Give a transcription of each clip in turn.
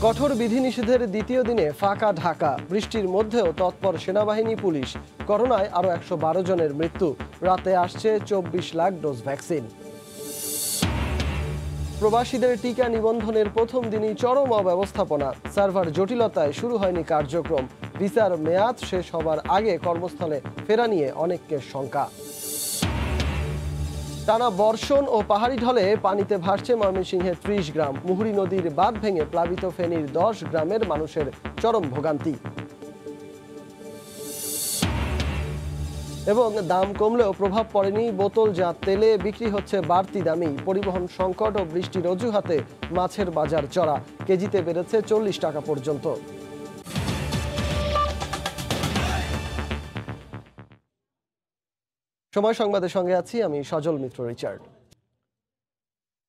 কঠোর বিধিনিষেধের দ্বিতীয় দিনে ফাঁকা ঢাকা, বৃষ্টির মধ্যেও তৎপর সেনাবাহিনী পুলিশ। করোনায় আরও ১১২ জনের মৃত্যু। রাতে আসছে ২৪ লাখ ডোজ ভ্যাকসিন। প্রবাসীদের টিকা নিবন্ধনের প্রথম দিনই চরম অব্যবস্থাপনা, সার্ভার জটিলতায় শুরু হয়নি কার্যক্রম। ভিসার মেয়াদ শেষ হবার আগে কর্মস্থলে ফেরা নিয়ে অনেকের শঙ্কা। টানা বর্ষণ ও পাহাড়ি ঢলে পানিতে ভাসছে ময়মনসিংহের ৩০ গ্রাম। মুহুরী নদীর বাঁধ ভেঙে প্লাবিত ফেনীর ১০ গ্রামের মানুষের চরম ভোগান্তি। এবং দাম কমলেও প্রভাব পড়েনি বোতলজাত তেলে, বিক্রি হচ্ছে বাড়তি দামি। পরিবহন সংকট ও বৃষ্টির অজুহাতে মাছের বাজার চড়া, কেজিতে বেড়েছে ৪০ টাকা পর্যন্ত। সময় সংবাদের সঙ্গে আছি আমি সজল মিত্র রিচার্ড।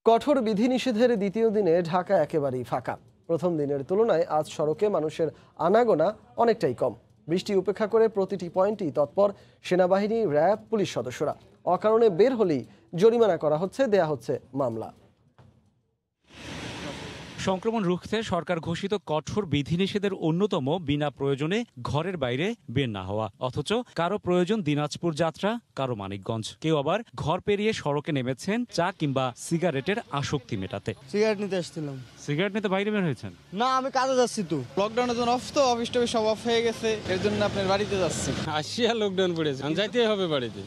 কঠোর বিধিনিষেধের দ্বিতীয় দিনে ঢাকা একেবারেই ফাঁকা। প্রথম দিনের তুলনায় আজ সড়কে মানুষের আনাগোনা অনেকটাই কম। বৃষ্টি উপেক্ষা করে প্রতিটি পয়েন্টেই তৎপর সেনাবাহিনী, র্যাব, পুলিশ সদস্যরা। অকারণে বের হলেই জরিমানা করা হচ্ছে, দেয়া হচ্ছে মামলা। সংক্রমণ রুখতে সরকার ঘোষিত কঠোর বিধিনিষেধের অন্যতম বিনা প্রয়োজনে ঘরের বাইরে বের না হওয়া। অথচ কারো প্রয়োজন দিনাজপুর যাত্রা, কারো মানিকগঞ্জ, কেউ আবার ঘর পেরিয়ে সড়কে নেমেছেন চা কিংবা সিগারেটের আসক্তি মেটাতে। সিগারেট নিতে আসছিলাম। সিগারেট নিতে বাইরে বের হয়েছেন? না, আমি কাজে যাচ্ছি। তো লকডাউনের জন্য অফ, তো অফিস টফিস সব অফ হয়ে গেছে, এর জন্য আপনার বাড়িতে যাচ্ছি। আসিয়া লকডাউন পড়েছে, যাইতেই হবে বাড়িতে,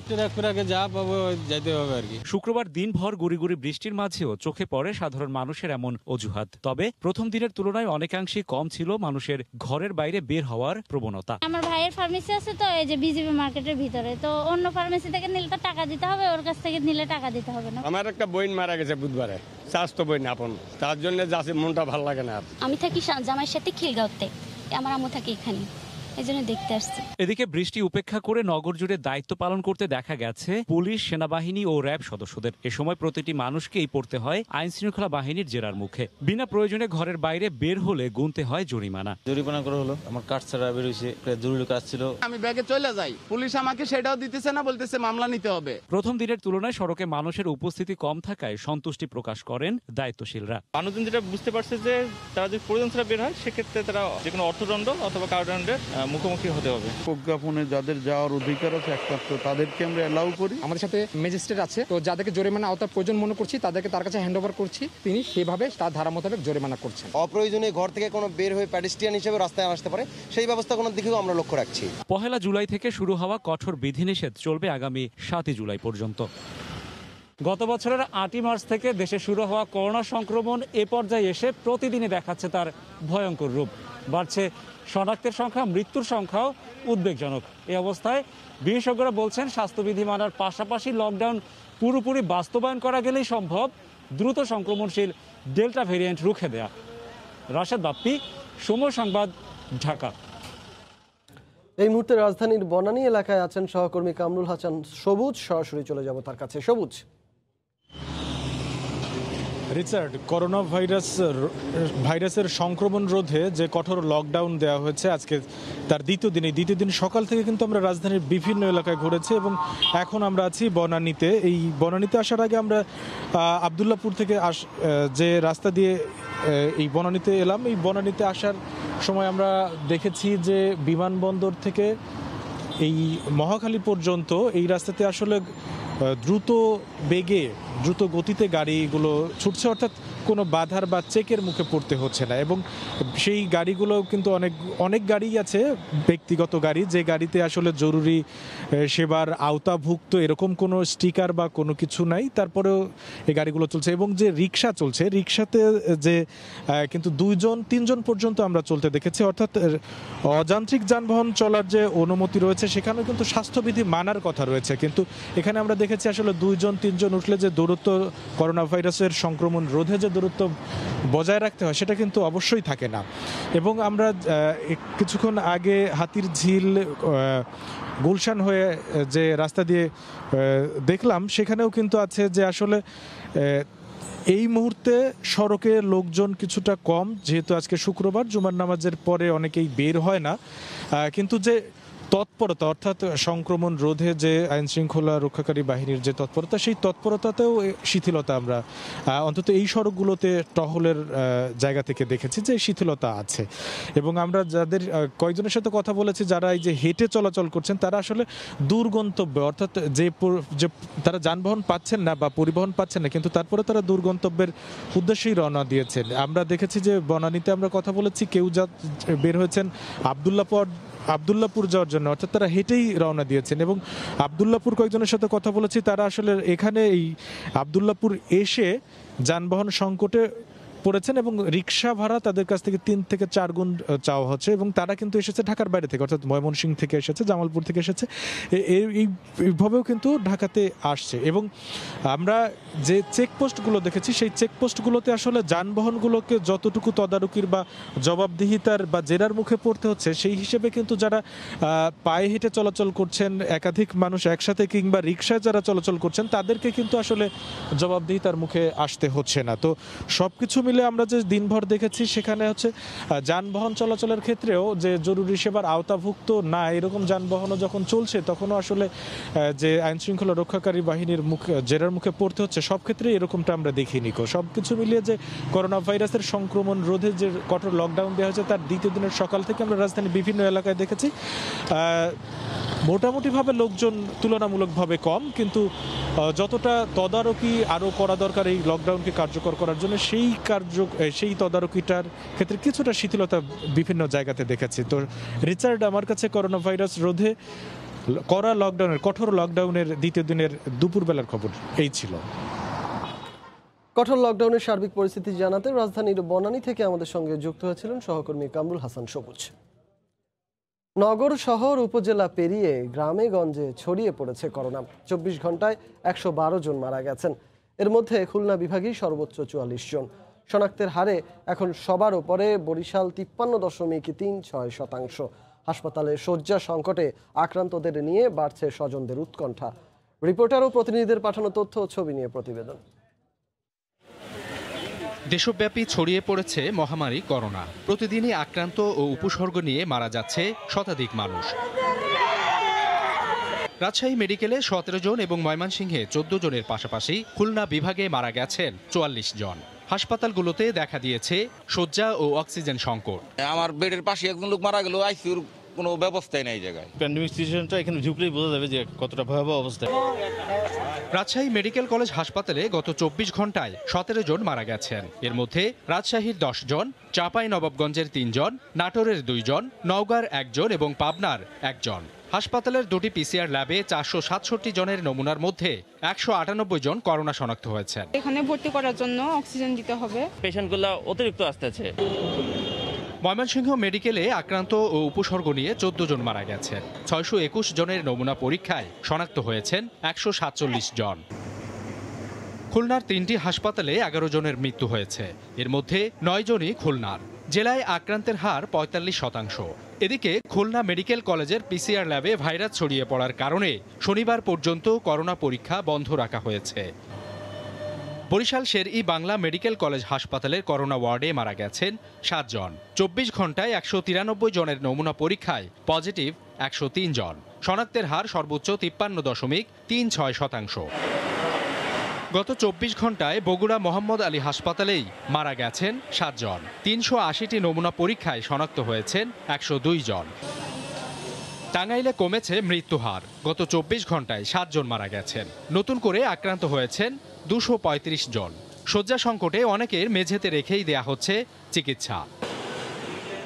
আগে যা পাবো যাইতে হবে আর কি। শুক্রবার দিনভর গুড়ি গুড়ি বৃষ্টির মাঝেও চোখে পড়ে সাধারণ মানুষের এমন অজুহাত। তবে প্রথম দিনের তুলনায় অনেকাংশেই কম ছিল মানুষের ঘরের বাইরে বের হওয়ার প্রবণতা। আমার ভাইয়ের ফার্মেসি আছে, তো এই যে বিজিবি মার্কেটের ভিতরে, তো অন্য ফার্মেসি থেকে নিলে তো টাকা দিতে হবে, ওর কাছ থেকে নিলে টাকা দিতে হবে না। আমার একটা বোন মারা গেছে বুধবারে, স্বাস্থ্য বোন আপন, তার জন্য যাচ্ছে, মনটা ভালো লাগে না। আমি থাকি জামাইয়ের সাথে খিলগাঁওতে, আমার আম্মু থাকে এখানে, এই জন্য দেখতে আসছি। এদিকে বৃষ্টি উপেক্ষা করে নগর জুড়ে দায়িত্ব পালন করতে দেখা গেছে পুলিশ, সেনাবাহিনী ও র্যাব সদস্যদের। এ সময় প্রতিটি মানুষকেই পড়তে হয় আইন শৃঙ্খলা বাহিনীর জেরার মুখে। বিনা প্রয়োজনে ঘরের বাইরে বের হলে গুনতে হয় জরিমানা। জরিমানা করা হলো, আমার কাজ ছাড়া বের হয়েছে, জরুরি কাজ ছিল। আমি ব্যাগে চলে যাই, পুলিশ আমাকে সেটাও দিতেছে না, বলতেছে মামলা নিতে হবে। প্রথম দিনের তুলনায় সড়কে মানুষের উপস্থিতি কম থাকায় সন্তুষ্টি প্রকাশ করেন দায়িত্বশীলরা। মানুষজন যেটা বুঝতে পারছে যে তারা যদি প্রয়োজন ছাড়া বের হয়, সেক্ষেত্রে তারা যে কোনো অর্থদণ্ড অথবা কারাদণ্ডের মুখোমুখি হতে হবে। প্রজ্ঞাপনে যাদের যাওয়ার অধিকার আছে একমাত্র তাদেরকে আমরা অ্যালাউ করি। আমাদের সাথে ম্যাজিস্ট্রেট আছে, তো যাদেরকে জরিমানা আওতার প্রয়োজন মনে করছি তাদেরকে তার কাছে হ্যান্ড ওভার করছি, তিনি সেভাবে তার ধারা মোতাবেক জরিমানা করছেন। অপ্রয়োজনে ঘর থেকে কোনো বের হয়ে প্যাডেস্ট্রিয়ান হিসেবে রাস্তায় আসতে পারে, সেই ব্যবস্থাগুলোর দিকেও আমরা লক্ষ্য রাখছি। ১ জুলাই থেকে শুরু হওয়া কঠোর বিধিনিষেধ চলবে আগামী ৭ জুলাই পর্যন্ত। গত বছরের ৮ মার্চ থেকে দেশে শুরু হওয়া করোনা সংক্রমণ এ পর্যায়ে এসে প্রতিদিনই দেখাচ্ছে তার ভয়ঙ্কর রূপ। বাড়ছে শনাক্তের সংখ্যা, মৃত্যুর সংখ্যাও উদ্বেগজনক। এই অবস্থায় বিশেষজ্ঞরা বলছেন স্বাস্থ্যবিধি মানার পাশাপাশি লকডাউন পুরোপুরি বাস্তবায়ন করা গেলেই সম্ভব দ্রুত সংক্রমণশীল ডেল্টা ভেরিয়েন্ট রুখে দেয়া। রাশেদ বাপ্পি, সময় সংবাদ, ঢাকা। এই মুহূর্তে রাজধানীর বনানী এলাকায় আছেন সহকর্মী কামরুল হাসান সবুজ। সরাসরি চলে যাব তার কাছে। সবুজ। রিচার্ড, করোনা ভাইরাসের সংক্রমণ রোধে যে কঠোর লকডাউন দেওয়া হয়েছে আজকে তার দ্বিতীয় দিন সকাল থেকে কিন্তু আমরা রাজধানীর বিভিন্ন এলাকায় ঘুরেছি এবং এখন আমরা আছি বনানীতে। এই বনানীতে আসার আগে আমরা আবদুল্লাপুর থেকে যে রাস্তা দিয়ে এই বনানীতে এলাম, এই বনানীতে আসার সময় আমরা দেখেছি যে বিমানবন্দর থেকে এই মহাখালী পর্যন্ত এই রাস্তাতে আসলে দ্রুত গতিতে গাড়িগুলো ছুটছে, অর্থাৎ কোনো বাধার বা চেকের মুখে পড়তে হচ্ছে না। এবং সেই গাড়িগুলো কিন্তু অনেক গাড়ি আছে, ব্যক্তিগত গাড়ি, যে গাড়িতে আসলে জরুরি সেবার আওতাভুক্ত এরকম কোনো স্টিকার বা কোনো কিছু নাই, তারপরেও এই গাড়িগুলো চলছে। এবং যে রিক্সা চলছে, রিক্সাতে যে কিন্তু 2-3 পর্যন্ত আমরা চলতে দেখেছি, অর্থাৎ অযান্ত্রিক যানবাহন চলার যে অনুমতি রয়েছে সেখানেও কিন্তু স্বাস্থ্যবিধি মানার কথা রয়েছে। কিন্তু এখানে আমরা দেখেছি আসলে 2-3 উঠলে যে দূরত্ব, করোনা ভাইরাসের সংক্রমণ রোধে যে দূরত্ব বজায় রাখতে হয় সেটা কিন্তু অবশ্যই থাকে না। এবং আমরা কিছুক্ষণ আগে হাতিরঝিল গুলশান হয়ে যে রাস্তা দিয়ে দেখলাম, সেখানেও কিন্তু আছে যে আসলে এই মুহূর্তে সড়কে লোকজন কিছুটা কম, যেহেতু আজকে শুক্রবার, জুমার নামাজের পরে অনেকেই বের হয় না। কিন্তু যে তৎপরতা অর্থাৎ সংক্রমণ রোধে যে আইন শৃঙ্খলা রক্ষাকারী বাহিনীর যে তৎপরতা, সেই তৎপরতাতেও শিথিলতা আমরা অন্তত এই সড়কগুলোতে টহলের জায়গা থেকে দেখেছি যে শিথিলতা আছে। এবং আমরা যাদের কয়েকজনের সাথে কথা বলেছি যারা এই যে হেঁটে চলাচল করছেন, তারা আসলে দূর গন্তব্যে অর্থাৎ যে তারা যানবাহন পাচ্ছেন না বা পরিবহন পাচ্ছেন না, কিন্তু তারপরে তারা দূর গন্তব্যের উদ্দেশ্যেই রওনা দিয়েছেন। আমরা দেখেছি যে বনানীতে আমরা কথা বলেছি, কেউ বের হয়েছেন আব্দুল্লাহপুর যাওয়ার জন্য, অর্থাৎ তারা হেঁটেই রওনা দিয়েছেন। এবং আব্দুল্লাহপুর কয়েকজনের সাথে কথা বলেছি, তারা আসলে এখানে এই আব্দুল্লাহপুর এসে যানবাহন সংকটে পড়েছেন এবং রিক্সা ভাড়া তাদের কাছ থেকে 3 থেকে 4 গুণ চাওয়া হচ্ছে। এবং তারা কিন্তু এসেছে ঢাকার বাইরে থেকে, অর্থাৎ ময়মনসিংহ থেকে এসেছে, জামালপুর থেকে এসেছে, এইভাবেও কিন্তু ঢাকাতে আসছে। এবং আমরা যে চেকপোস্টগুলো দেখেছি, সেই চেকপোস্টগুলোতে আসলে যানবাহনগুলোকে যতটুকু তদারকির বা জবাবদিহিতার বা জেরার মুখে পড়তে হচ্ছে, সেই হিসেবে কিন্তু যারা পায়ে হেঁটে চলাচল করছেন, একাধিক মানুষ একসাথে কিংবা রিক্সায় যারা চলাচল করছেন, তাদেরকে কিন্তু আসলে জবাবদিহিতার মুখে আসতে হচ্ছে না। তো সব কিছু মিলে আমরা যে দিনভর দেখেছি, সেখানে হচ্ছে যানবাহন চলাচলের ক্ষেত্রেও যে জরুরি সেবার আওতাভুক্ত না এরকম যানবাহনও যখন চলছে, তখনও আসলে যে আইন শৃঙ্খলা রক্ষাকারী বাহিনীর জেরার মুখে পড়তে হচ্ছে, সব ক্ষেত্রে এরকমটা আমরা দেখিনি। সব কিছু মিলিয়ে যে করোনা ভাইরাসের সংক্রমণ রোধে যে কঠোর লকডাউন দেওয়া হয়েছে, তার দ্বিতীয় দিনের সকাল থেকে আমরা রাজধানীর বিভিন্ন এলাকায় দেখেছি মোটামুটিভাবে লোকজন তুলনামূলকভাবে কম, কিন্তু যতটা তদারকি আরও করা দরকার এই লকডাউনকে কার্যকর করার জন্য, সেই তদারকিটার ক্ষেত্রে কিছুটা শিথিলতা বিভিন্ন জায়গাতে দেখেছি। তো রিচার্ড, আমার কাছে করোনা ভাইরাস রোধে কঠোর লকডাউনের দ্বিতীয় দিনের দুপুরবেলার খবর এই ছিল। কঠোর লকডাউনের সার্বিক পরিস্থিতি জানাতে রাজধানীর বনানী থেকে আমাদের সঙ্গে যুক্ত হয়েছিলেন সহকর্মী কামরুল হাসান সবুজ। নগর শহর উপজেলা পেরিয়ে গ্রামে গঞ্জে ছড়িয়ে পড়েছে করোনা। 24 ঘন্টায় 112 জন মারা গেছেন। এর মধ্যে খুলনা বিভাগেই সর্বোচ্চ 44 জন। শনাক্তের হারে এখন সবার উপরে বরিশাল 53.36%। হাসপাতালে শয্যা সংকটে আক্রান্তদের নিয়ে বাড়ছে স্বজনদের উৎকণ্ঠা। রিপোর্টার ও প্রতিনিধিদের পাঠানো তথ্য ও ছবি নিয়ে প্রতিবেদন। দেশব্যাপী ছড়িয়ে পড়েছে মহামারী করোনা। প্রতিদিনই আক্রান্ত ও উপসর্গ নিয়ে মারা যাচ্ছে শতাধিক মানুষ। রাজশাহী মেডিকেলে 17 জন এবং ময়মনসিংহে 14 জনের পাশাপাশি খুলনা বিভাগে মারা গেছেন 44 জন। হাসপাতালগুলোতে দেখা দিয়েছে শয্যা ও অক্সিজেন সংকট। আমার বেডের পাশে একজন লোক মারা গেল, আইসিইউর কোনো ব্যবস্থাই নাই জায়গায়। প্যান্ডেমিক সিচুয়েশনটা এখানে ঢুকলেই বোঝা যাবে যে কতটা ভয়াবহ অবস্থা। রাজশাহী মেডিকেল কলেজ হাসপাতালে গত 24 ঘন্টায় 17 জন মারা গেছেন। এর মধ্যে রাজশাহীর 10 জন, চাঁপাইনবাবগঞ্জের 3 জন, নাটোরের 2 জন, নওগাঁর 1 জন এবং পাবনার 1 জন। হাসপাতালের 2টি পিসিআর ল্যাবে 467 জনের নমুনার মধ্যে 198 জন করোনা শনাক্ত হয়েছেন। এখানে ভর্তি করার জন্য অক্সিজেন দিতে হবে। পেশেন্টগুলো অতিরিক্ত আসতেছে। ময়মনসিংহ মেডিকেলে আক্রান্ত ও উপসর্গ নিয়ে 14 জন মারা গেছেন। 621 জনের নমুনা পরীক্ষায় শনাক্ত হয়েছেন 147 জন। খুলনার 3টি হাসপাতালে 11 জনের মৃত্যু হয়েছে। এর মধ্যে 9 জনই খুলনার। জেলায় আক্রান্তের হার 45%। এদিকে খুলনা মেডিকেল কলেজের পিসিআর ল্যাবে ভাইরাস ছড়িয়ে পড়ার কারণে শনিবার পর্যন্ত করোনা পরীক্ষা বন্ধ রাখা হয়েছে। বরিশাল শের-ই বাংলা মেডিকেল কলেজ হাসপাতালের করোনা ওয়ার্ডে মারা গেছেন 7 জন। 24 ঘন্টায় 193 জনের নমুনা পরীক্ষায় পজিটিভ 103 জন। শনাক্তের হার সর্বোচ্চ 53.36%। গত 24 ঘন্টায় বগুড়া মোহাম্মদ আলী হাসপাতালেই মারা গেছেন 7 জন। 380টি নমুনা পরীক্ষায় শনাক্ত হয়েছেন 102 জন। টাঙ্গাইলে কমেছে মৃত্যু হার। গত 24 ঘন্টায় 7 জন মারা গেছেন। নতুন করে আক্রান্ত হয়েছেন 235 জন। শয্যা সংকটে অনেকের মেঝেতে রেখেই দেয়া হচ্ছে চিকিৎসা।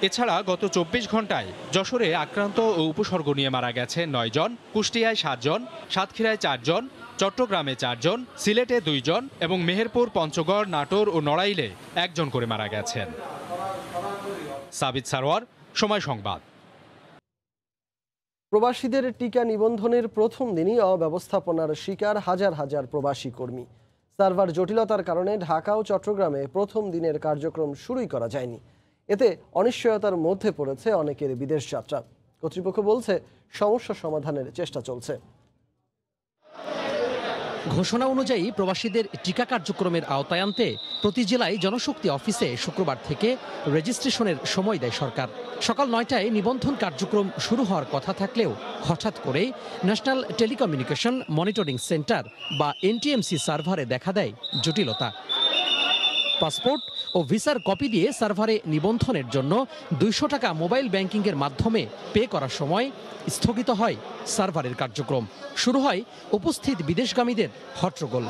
এছাড়া গত 24 ঘন্টায় যশোরে আক্রান্ত ও উপসর্গ নিয়ে মারা গেছে 9 জন, কুষ্টিয়ায় 7 জন, সাতক্ষীরায় 4 জন, চট্টগ্রামে 4 জন, সিলেটে 2 জন এবং মেহেরপুর, পঞ্চগড়, নাটোর ও নড়াইলে 1 জন করে মারা গেছেন। সাবিত সারোয়ার, সময় সংবাদ। প্রবাসীদের টিকা নিবন্ধনের প্রথম দিনই অব্যবস্থাপনার শিকার হাজার হাজার প্রবাসী কর্মী। সার্ভার জটিলতার কারণে ঢাকা ও চট্টগ্রামে প্রথম দিনের কার্যক্রম শুরুই করা যায়নি। এতে অনিশ্চয়তার মধ্যে পড়েছে অনেকের বিদেশ যাত্রা। কর্তৃপক্ষ বলছে সমস্যা সমাধানের চেষ্টা চলছে। ঘোষণা অনুযায়ী প্রবাসীদের টিকা কার্যক্রমের আওতায় আনতে প্রতি জেলায় জনশক্তি অফিসে শুক্রবার থেকে রেজিস্ট্রেশনের সময় দেয় সরকার। সকাল 9টায় নিবন্ধন কার্যক্রম শুরু হওয়ার কথা থাকলেও হঠাৎ করে ন্যাশনাল টেলিকমিউনিকেশন মনিটরিং সেন্টার বা এনটিএমসি সার্ভারে দেখা দেয় জটিলতা। পাসপোর্ট ও ভিসার কপি দিয়ে সার্ভারে নিবন্ধনের জন্য 200 টাকা মোবাইল ব্যাংকিংয়ের মাধ্যমে পে করার সময় স্থগিত হয় সার্ভারের কার্যক্রম। শুরু হয় উপস্থিত বিদেশগামীদের হট্টগোল।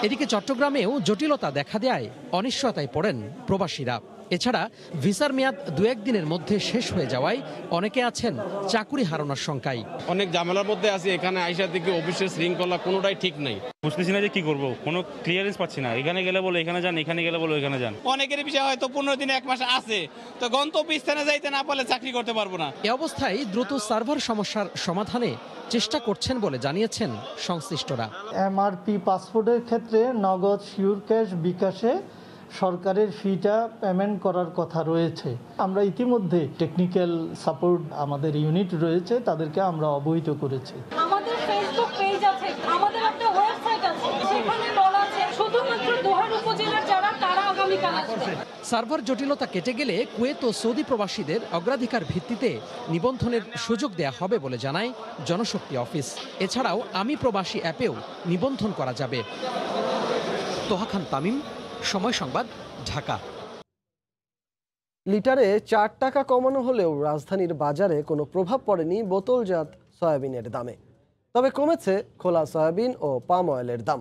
এদিকে চট্টগ্রামেও জটিলতা দেখা দেয়, অনিশ্চয়তায় পড়েন প্রবাসীরা। এছাড়া ভিসার মেয়াদ 2-1 দিনের মধ্যে শেষ হয়ে যাওয়ায় অনেকে আছেন চাকুরি হারানোর শঙ্কায়। অনেক ঝামেলার মধ্যে আছি, এখানে আইসা থেকে অফিসের শৃঙ্খলা কোনোটাই ঠিক নাই। বুঝতেছি না যে কি করবো, কোনো ক্লিয়ারেন্স পাচ্ছি না। এখানে গেলে বলো এখানে যান, এখানে গেলে বলো এখানে যান। অনেকের বিষয় হয়তো 15 দিনে 1 মাস আছে, তো গন্তব্য স্থানে যাইতে না পারলে চাকরি করতে পারবো না। এ অবস্থায় দ্রুত সার্ভার সমস্যার সমাধানে চেষ্টা করছেন বলে জানিয়েছেন সংশ্লিষ্টরা। এমআরপি পাসপোর্টের ক্ষেত্রে নগদ শিওর ক্যাশ বিকাশে সরকারের ফিটা পেমেন্ট করার কথা রয়েছে। আমরা ইতিমধ্যে টেকনিক্যাল সাপোর্ট আমাদের ইউনিট রয়েছে, তাদেরকে আমরা অবহিত করেছি। আমাদের ফেসবুক পেজ আছে, আমাদের একটা ওয়েবসাইট আছে, সেখানে বলা আছে শুধুমাত্র দোহার উপজেলার যারা তারা আগামীকাল আসবে। সার্ভার জটিলতা কেটে গেলে কুয়েত ও সৌদি প্রবাসীদের অগ্রাধিকার ভিত্তিতে নিবন্ধনের সুযোগ দেয়া হবে বলে জানায় জনশক্তি অফিস। এছাড়াও আমি প্রবাসী অ্যাপেও নিবন্ধন করা যাবে। তোহা খান তামিম, সময় সংবাদ, ঢাকা। লিটারে 4 টাকা কমানো হলেও রাজধানীর বাজারে কোনো প্রভাব পড়েনি বোতলজাত সয়াবিনের দামে। তবে কমেছে খোলা সয়াবিন ও পাম অয়েলের দাম।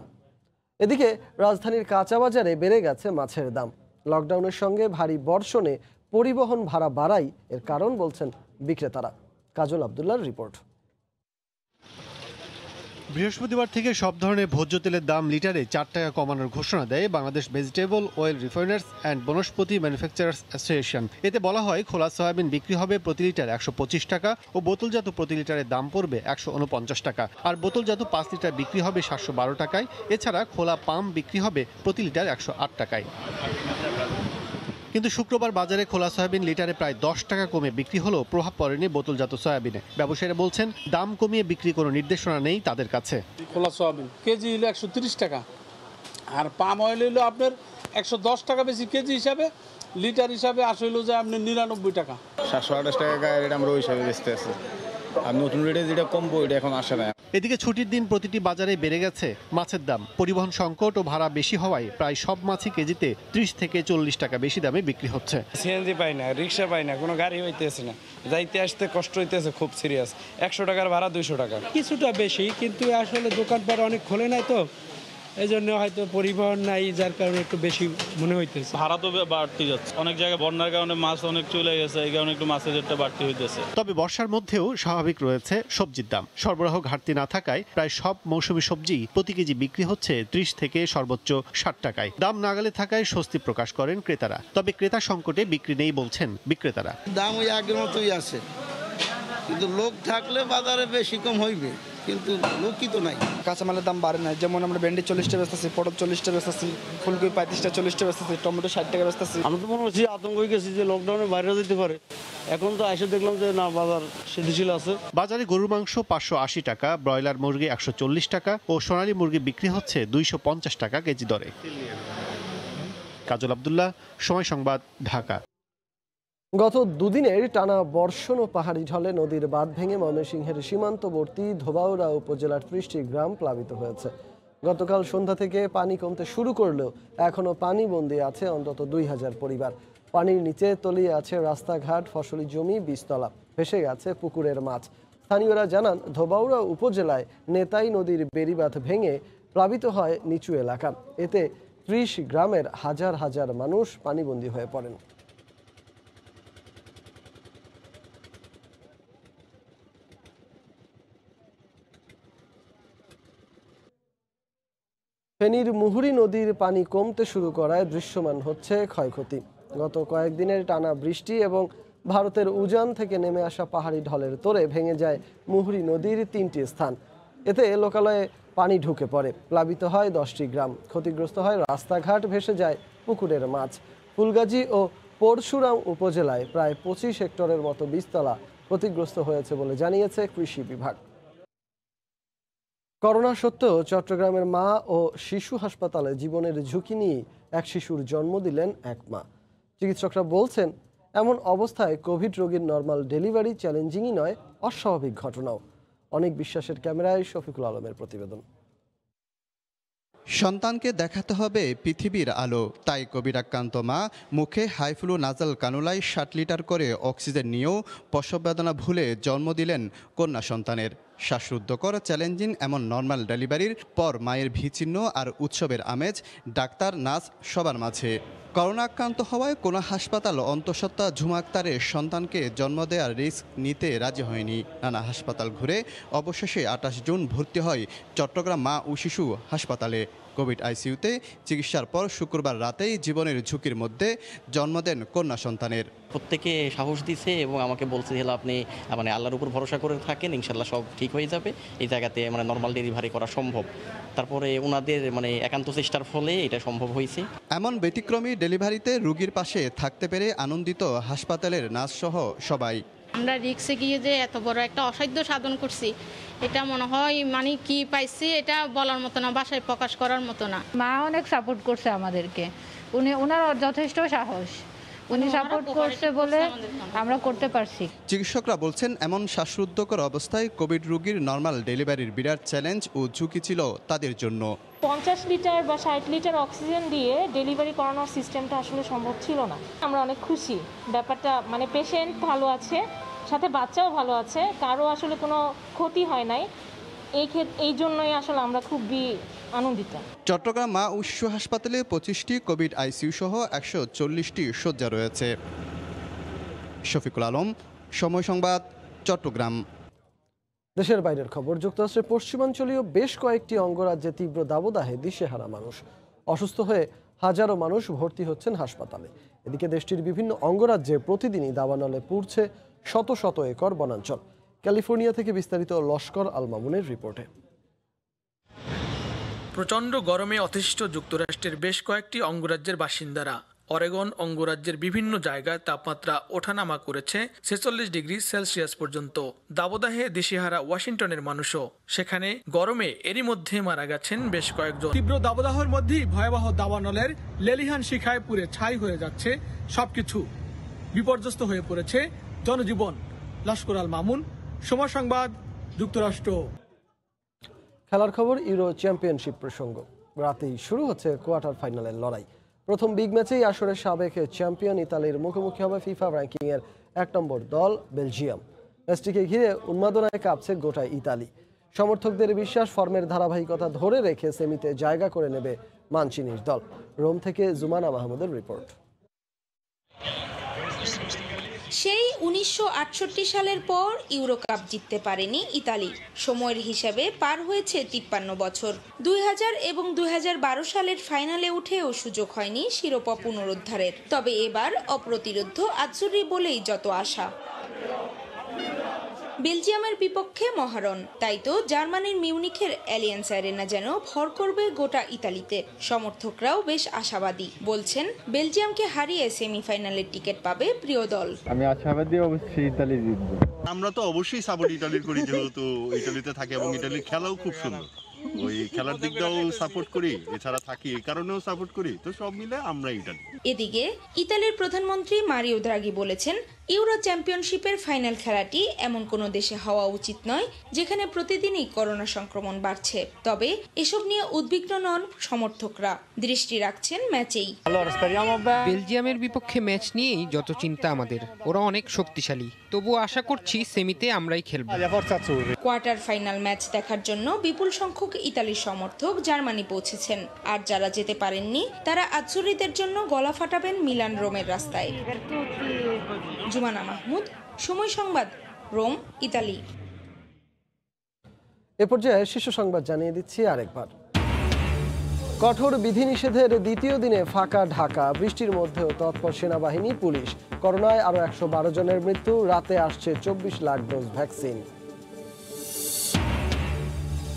এদিকে রাজধানীর কাঁচা বাজারে বেড়ে গেছে মাছের দাম। লকডাউনের সঙ্গে ভারী বর্ষণে পরিবহন ভাড়া বাড়াই এর কারণ বলছেন বিক্রেতারা। কাজল আব্দুল্লাহর রিপোর্ট। বৃহস্পতিবার থেকে সব ধরনের ভোজ্য তেলের দাম লিটারে 4 টাকা কমানোর ঘোষণা দেয় Bangladesh vegetable oil refiners and Vanaspati manufacturers association. এতে বলা হয় খোলা সয়াবিন বিক্রি হবে প্রতি লিটার 125 টাকা ও বোতলজাত প্রতি লিটারের দাম পড়বে 149 টাকা, আর বোতলজাত 5 লিটার বিক্রি হবে 712 টাকায়। এছাড়া খোলা পাম বিক্রি হবে প্রতি লিটার 108 টাকায়। কিন্তু শুক্রবার বাজারে খোলা সয়াবিন লিটারে প্রায় 10 টাকা কমে বিক্রি হলেও প্রভাব পড়েনি বোতলজাত সয়াবিনে। ব্যবসায়ীরা বলছেন দাম কমিয়ে বিক্রি কোনো নির্দেশনা নেই তাদের কাছে। খোলা সয়াবিন কেজি হলো 130 টাকা, আর পাম অয়েল হলো আপনার 110 টাকা বেশি কেজি হিসাবে, লিটার হিসাবে আসলে যে আপনার 99 টাকা। 728 টাকা গায়ে রেট আমরা ওই হিসাবে বেচতে আছি, আর নতুন রেটে যেটা কমবো এটা এখন আসে না। এদিকে ছুটির দিন প্রতিটি বাজারে বেড়ে গেছে মাছের দাম। পরিবহন সংকট ও ভাড়া বেশি হওয়ায় প্রায় সব মাছই কেজিতে 30 থেকে 40 টাকা বেশি দামে বিক্রি হচ্ছে। সিএনজি পাই না, রিক্সা পাই না, কোনো গাড়ি হইতেছে না, যাইতে আসতে কষ্ট হইতেছে খুব সিরিয়াস। 100 টাকার ভাড়া 200 টাকা। কিছুটা বেশি, কিন্তু আসলে দোকানপাট অনেক খোলে নাই তো, এই জন্য হয়তো পরিবহন নাই, যার কারণে একটু বেশি মনে হইতেছে। ভাড়া তো বাড়তি যাচ্ছে, অনেক জায়গায় বন্যার কারণে মাছ অনেক চলে গেছে, এই কারণে একটু মাছের রেটটা বাড়তি হইতেছে। তবে বর্ষার মধ্যেও স্বাভাবিক রয়েছে সবজির দাম। সরবরাহ ঘাটতি না থাকায় প্রায় সব মৌসুমী সবজি প্রতি কেজি বিক্রি হচ্ছে 30 থেকে সর্বোচ্চ 60 টাকায়। দাম নাগালে থাকায় স্বস্তি প্রকাশ করেন ক্রেতারা। তবে ক্রেতা সংকটে বিক্রি নেই বলছেন বিক্রেতারা। দাম ওই আগের মতোই আছে, কিন্তু লোক থাকলে বাজারে বেশি কম হইবে, কিন্তু লোকই তো নাই। কাঁচামালের দাম বাড়ে না, যেমন আমরা ভেন্ডি 40 টাকা বেচতেছি, পটল 40 টাকা বেচতেছি, ফুলকপি 35 টাকা 40 টাকা বেচতেছি, টমেটো 60 টাকা বেচতেছি। আমরা তো মনে হচ্ছে আতঙ্ক হয়ে গেছি যে লকডাউনে বাইরে যেতে পারে, এখন তো এসে দেখলাম যে না, বাজার স্থিতিশীল আছে। বাজারে গরুর মাংস 580 টাকা, ব্রয়লার মুরগি 140 টাকা ও সোনালী মুরগি বিক্রি হচ্ছে 250 টাকা কেজি দরে। কাজল আব্দুল্লাহ, সময় সংবাদ, ঢাকা। গত দুদিনের টানা বর্ষণ ও পাহাড়ি ঢলে নদীর বাঁধ ভেঙে ময়মনসিংহের সীমান্তবর্তী ধোবাউড়া উপজেলার 30টি গ্রাম প্লাবিত হয়েছে। গতকাল সন্ধ্যা থেকে পানি কমতে শুরু করলেও এখনও পানিবন্দী আছে অন্তত 2000 পরিবার। পানির নিচে তলিয়ে আছে রাস্তাঘাট, ফসলি জমি, বীজতলা, ভেসে গেছে পুকুরের মাছ। স্থানীয়রা জানান, ধোবাউড়া উপজেলায় নেতাই নদীর বেড়িবাঁধ ভেঙে প্লাবিত হয় নিচু এলাকা। এতে 30 গ্রামের হাজার হাজার মানুষ পানিবন্দী হয়ে পড়েন। ফেনীর মুহুরী নদীর পানি কমতে শুরু করায় দৃশ্যমান হচ্ছে ক্ষয়ক্ষতি। গত কয়েকদিনের টানা বৃষ্টি এবং ভারতের উজান থেকে নেমে আসা পাহাড়ি ঢলের তোড়ে ভেঙে যায় মুহুরী নদীর 3টি স্থান। এতে লোকালয়ে পানি ঢুকে পড়ে, প্লাবিত হয় 10টি গ্রাম, ক্ষতিগ্রস্ত হয় রাস্তাঘাট, ভেসে যায় পুকুরের মাছ। ফুলগাজী ও পরশুরাম উপজেলায় প্রায় 25 হেক্টরের মতো বীজতলা ক্ষতিগ্রস্ত হয়েছে বলে জানিয়েছে কৃষি বিভাগ। করোনা সত্ত্বেও চট্টগ্রামের মা ও শিশু হাসপাতালে জীবনের ঝুঁকি নিয়ে এক শিশুর জন্ম দিলেন এক মা। চিকিৎসকরা বলছেন, এমন অবস্থায় কোভিড রোগীর নর্মাল ডেলিভারি চ্যালেঞ্জিংই নয়, অস্বাভাবিক ঘটনাও। অনেক বিশ্বাসের ক্যামেরায় শফিকুল আলমের প্রতিবেদন। সন্তানকে দেখাতে হবে পৃথিবীর আলো, তাই কোভিড আক্রান্ত মা মুখে হাইফ্লু নাজাল কানুলায় 60 লিটার করে অক্সিজেন নিয়েও প্রসব বেদনা ভুলে জন্ম দিলেন কন্যা সন্তানের। শ্বাসরুদ্ধকর চ্যালেঞ্জিং এমন নর্মাল ডেলিভারির পর মায়ের ভিচিহ্ন আর উৎসবের আমেজ ডাক্তার নার্স সবার মাঝে। করোনা আক্রান্ত হওয়ায় কোনো হাসপাতাল অন্তঃসত্ত্বা ঝুমা আক্তারের সন্তানকে জন্ম দেওয়ার রিস্ক নিতে রাজি হয়নি। নানা হাসপাতাল ঘুরে অবশেষে 28 জুন ভর্তি হয় চট্টগ্রাম মা ও শিশু হাসপাতালে। কোভিড আইসিইউতে চিকিৎসার পর শুক্রবার রাতেই জীবনের ঝুঁকির মধ্যে জন্ম দেন কন্যা সন্তানের। প্রত্যেকে সাহস দিছে এবং আমাকে বলছে যে আপনি আল্লাহর উপর ভরসা করে থাকেন, ইনশাল্লাহ সব ঠিক হয়ে যাবে, এই জায়গাতে নর্মাল ডেলিভারি করা সম্ভব। তারপরে ওনাদের একান্ত চেষ্টার ফলে এটা সম্ভব হয়েছে। এমন ব্যতিক্রমী ডেলিভারিতে রোগীর পাশে থাকতে পেরে আনন্দিত হাসপাতালের নার্স সহ সবাই। আমরা রিক্সে গিয়ে যে এত বড় একটা অসাধ্য সাধন করছি, এটা মনে হয় কি পাইছি এটা বলার মতো না, ভাষায় প্রকাশ করার মতো না। মা অনেক সাপোর্ট করছে আমাদেরকে, ওনার যথেষ্ট সাহস, উনি সাপোর্ট করছে বলে আমরা করতে পারছি। চিকিৎসকরা বলছেন, এমন শ্বাসরুদ্ধকর অবস্থায় কোভিড রোগীর নর্মাল ডেলিভারির বিরাট চ্যালেঞ্জ ও ঝুঁকি ছিল তাদের জন্য। 50 লিটার বা 60 লিটার অক্সিজেন দিয়ে ডেলিভারি করানোর সিস্টেমটা আসলে সম্ভব ছিল না। আমরা অনেক খুশি ব্যাপারটা, পেশেন্ট ভালো আছে, সাথে বাচ্চাও ভালো আছে, কারো আসলে কোনো ক্ষতি হয় নাই। এই জন্যই আসলে আমরা খুবই আনন্দিত। চট্টগ্রাম মা ও শিশু হাসপাতালে 25টি কোভিড আইসিইউ সহ 140টি শয্যা রয়েছে। শফিকুল আলম, সময় সংবাদ, চট্টগ্রাম। দেশের বাইরের খবর। যুক্তরাষ্ট্রের পশ্চিমাঞ্চলীয় বেশ কয়েকটি অঙ্গরাজ্যে তীব্র দাবদাহে দিশেহারা মানুষ। অসুস্থ হয়ে হাজারো মানুষ ভর্তি হচ্ছেন হাসপাতালে। এদিকে দেশটির বিভিন্ন অঙ্গরাজ্যে প্রতিদিনই দাবানলে পুড়ছে শত শত একর বনাঞ্চল। ক্যালিফোর্নিয়া থেকে বিস্তারিত লস্কর আল মামুনের রিপোর্টে। প্রচণ্ড গরমে অতিষ্ঠ যুক্তরাষ্ট্রের বেশ কয়েকটি অঙ্গরাজ্যের বাসিন্দারা। অরেগন অঙ্গরাজ্যের বিভিন্ন জায়গায় তাপমাত্রা ওঠানামা করেছে 46 ডিগ্রি সেলসিয়াস পর্যন্ত। দাবদাহে দিশেহারা ওয়াশিংটনের মানুষও, সেখানে গরমে এরই মধ্যে মারা গেছেন বেশ কয়েকজন। তীব্র দাবদাহের মধ্যেই ভয়াবহ দাবানলের লেলিহান শিখায় পুড়ে ছাই হয়ে যাচ্ছে সবকিছু, বিপর্যস্ত হয়ে পড়েছে জনজীবন। লস্কর আল মামুন, সময় সংবাদ, যুক্তরাষ্ট্র। খেলার খবর। ইউরো চ্যাম্পিয়নশিপ প্রসঙ্গ। রাতেই শুরু হচ্ছে কোয়ার্টার ফাইনালের লড়াই। প্রথম বিগ ম্যাচেই আসরের সাবেক চ্যাম্পিয়ন ইতালির মুখোমুখি হবে ফিফা র্যাঙ্কিংয়ের 1 নম্বর দল বেলজিয়াম। ম্যাচটিকে ঘিরে উন্মাদনায় কাঁপছে গোটা ইতালি। সমর্থকদের বিশ্বাস, ফর্মের ধারাবাহিকতা ধরে রেখে সেমিতে জায়গা করে নেবে মানচিনির দল। রোম থেকে জুমানা মাহমুদের রিপোর্ট। সেই 1968 সালের পর ইউরো কাপ জিততে পারেনি ইতালি। সময়ের হিসাবে পার হয়েছে 53 বছর। 2000 এবং 2012 সালের ফাইনালে উঠেও সুযোগ হয়নি শিরোপা পুনরুদ্ধারের। তবে এবার অপ্রতিরোধ্য আজ্জুরি বলেই যত আশা। বেলজিয়ামের বিপক্ষে মহারণ, তাই তো জার্মানির মিউনিখের অ্যালিয়েন্স অ্যারেনা যেন ভর করবে গোটা ইতালিতে। সমর্থকরাও বেশ আশাবাদী, বলছেন বেলজিয়ামকে হারিয়ে সেমিফাইনালের টিকিট পাবে প্রিয় দল। আমি আশাবাদী, অবশ্যই ইতালি জিতবে। আমরা তো অবশ্যই সাপোর্ট ইতালির করি, যেহেতু ইতালিতে থাকি এবং ইতালির খেলাও খুব সুন্দর। ওই খেলার দিকটাও সাপোর্ট করি, এছাড়া থাকি এই কারণেও সাপোর্ট করি, তো সব মিলে আমরা ইতালি। এদিকে ইতালির প্রধানমন্ত্রী মারিও দ্রাগি বলেছেন, ইউরো চ্যাম্পিয়নশিপের ফাইনাল খেলাটি এমন কোনো দেশে হওয়া উচিত নয় যেখানে প্রতিদিনই করোনা সংক্রমণ বাড়ছে। তবে এসব নিয়ে উদ্বিগ্ন নন সমর্থকরা, দৃষ্টি রাখছেন ম্যাচেই। বেলজিয়ামের বিপক্ষে ম্যাচ নিয়েই যত চিন্তা আমাদের, ওরা অনেক শক্তিশালী, তবু আশা করছি সেমিতে আমরাই খেলব। কোয়ার্টার ফাইনাল ম্যাচ দেখার জন্য বিপুল সংখ্যক ইতালির সমর্থক জার্মানি পৌঁছেছেন। আর যারা যেতে পারেননি তারা আজ্জুরিদের জন্য গলা ফাটাবেন মিলান রোমের রাস্তায়। জুমানা মাহমুদ, সময় সংবাদ, রোম, ইতালি। এ পর্যায়ে শীর্ষ সংবাদ জানিয়ে দিচ্ছি আরেকবার। কঠোর বিধিনিষেধের দ্বিতীয় দিনে ফাঁকা ঢাকা। বৃষ্টির মধ্যেও তৎপর সেনাবাহিনী, পুলিশ। করোনায় আরও 112 জনের মৃত্যু। রাতে আসছে 24 লাখ ডোজ ভ্যাকসিন।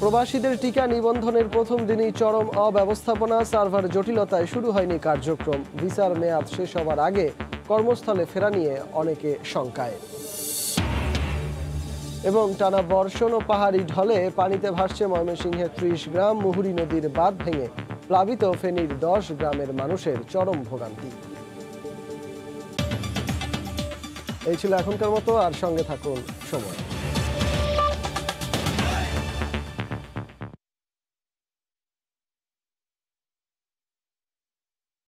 প্রবাসীদের টিকা নিবন্ধনের প্রথম দিনেই চরম অব্যবস্থাপনা। সার্ভার জটিলতায় শুরু হয়নি কার্যক্রম। ভিসার মেয়াদ শেষ হওয়ার আগে কর্মস্থলে ফেরা নিয়ে অনেকে শঙ্কায়। এবং টানা বর্ষণ ও পাহাড়ি ঢলে পানিতে ভাসছে ময়মনসিংহের ৩০ গ্রাম। মুহুরী নদীর বাঁধ ভেঙে প্লাবিত ফেনীর 10 গ্রামের মানুষের চরম ভোগান্তি। এই ছিল এখনকার মতো, আর সঙ্গে থাকুন সময়।